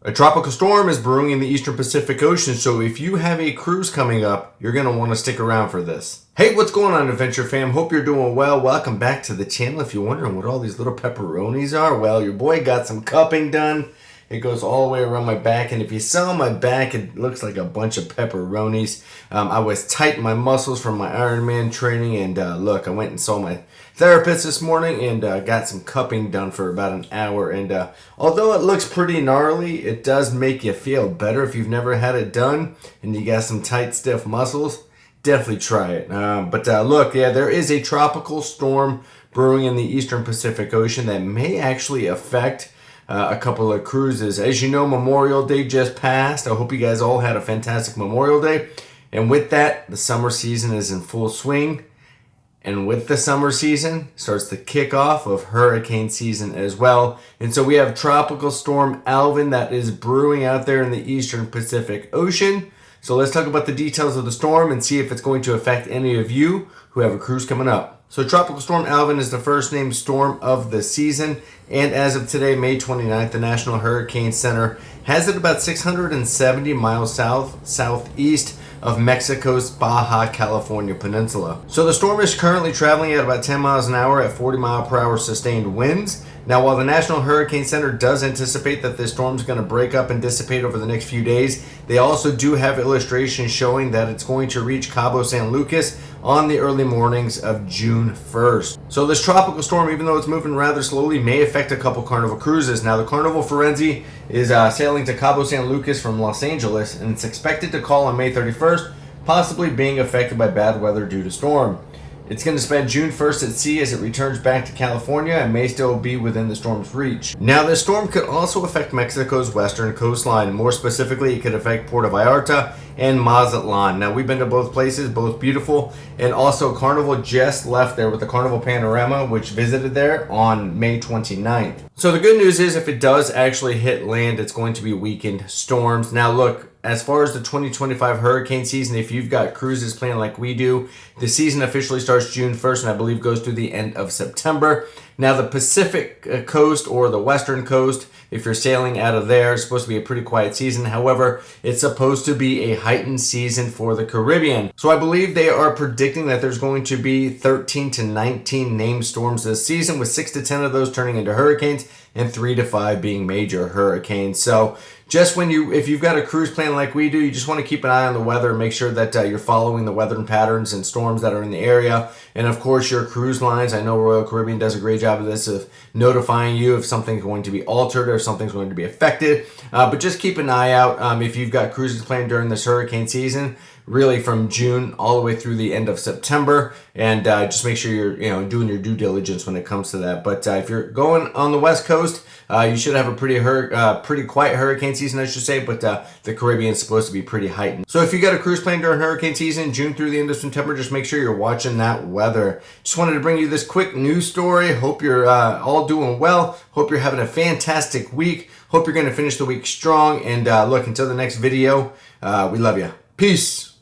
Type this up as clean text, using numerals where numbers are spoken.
A tropical storm is brewing in the eastern Pacific Ocean, so if you have a cruise coming up, you're going to want to stick around for this. Hey, what's going on, Adventure fam? Hope you're doing well. Welcome back to the channel. If you're wondering what all these little pepperonis are, well, your boy got some cupping done. It goes all the way around my back, and if you saw my back, it looks like a bunch of pepperonis. I was tight in my muscles from my Ironman training, and look, I went and saw my therapist this morning and got some cupping done for about an hour. And although it looks pretty gnarly, it does make you feel better. If you've never had it done and you got some tight, stiff muscles, definitely try it. Look, yeah, there is a tropical storm brewing in the eastern Pacific Ocean that may actually affect a couple of cruises. As you know, Memorial Day just passed. I hope you guys all had a fantastic Memorial Day. And with that, the summer season is in full swing. And with the summer season starts the kickoff of hurricane season as well. And so we have Tropical Storm Alvin that is brewing out there in the eastern Pacific Ocean. So let's talk about the details of the storm and see if it's going to affect any of you who have a cruise coming up. So Tropical Storm Alvin is the first named storm of the season. And as of today, May 29th, the National Hurricane Center has it about 670 miles southeast of Mexico's Baja California Peninsula. So the storm is currently traveling at about 10 miles an hour at 40 mile per hour sustained winds. Now, while the National Hurricane Center does anticipate that this storm is going to break up and dissipate over the next few days, they also do have illustrations showing that it's going to reach Cabo San Lucas on the early mornings of June 1st. So this tropical storm, even though it's moving rather slowly, may affect a couple Carnival cruises. Now, the Carnival Firenze is sailing to Cabo San Lucas from Los Angeles, and it's expected to call on May 31st, possibly being affected by bad weather due to storm. It's going to spend June 1st at sea as it returns back to California and may still be within the storm's reach. Now, this storm could also affect Mexico's western coastline. More specifically, it could affect Puerto Vallarta and Mazatlan. Now, we've been to both places, both beautiful, and also Carnival just left there with the Carnival Panorama, which visited there on May 29th. So the good news is if it does actually hit land, it's going to be weakened storms. Now, look, as far as the 2025 hurricane season, if you've got cruises planned like we do, the season officially starts June 1st and I believe goes through the end of September. Now, the Pacific coast or the western coast, if you're sailing out of there, it's supposed to be a pretty quiet season. However, it's supposed to be a heightened season for the Caribbean. So I believe they are predicting that there's going to be 13 to 19 named storms this season, with 6 to 10 of those turning into hurricanes and 3 to 5 being major hurricanes. So just if you've got a cruise plan like we do, you just want to keep an eye on the weather and make sure that you're following the weather patterns and storms that are in the area. And of course, your cruise lines, I know Royal Caribbean does a great job of this, of notifying you if something's going to be altered or something's going to be affected. But just keep an eye out if you've got cruises planned during this hurricane season, really from June all the way through the end of September, and just make sure you're doing your due diligence when it comes to that. But if you're going on the West Coast, you should have a pretty quiet hurricane season, I should say, but the Caribbean is supposed to be pretty heightened. So if you got a cruise plan during hurricane season, June through the end of September, just make sure you're watching that weather. Just wanted to bring you this quick news story. Hope you're all doing well. Hope you're having a fantastic week. Hope you're going to finish the week strong. And look, until the next video, we love you. Peace.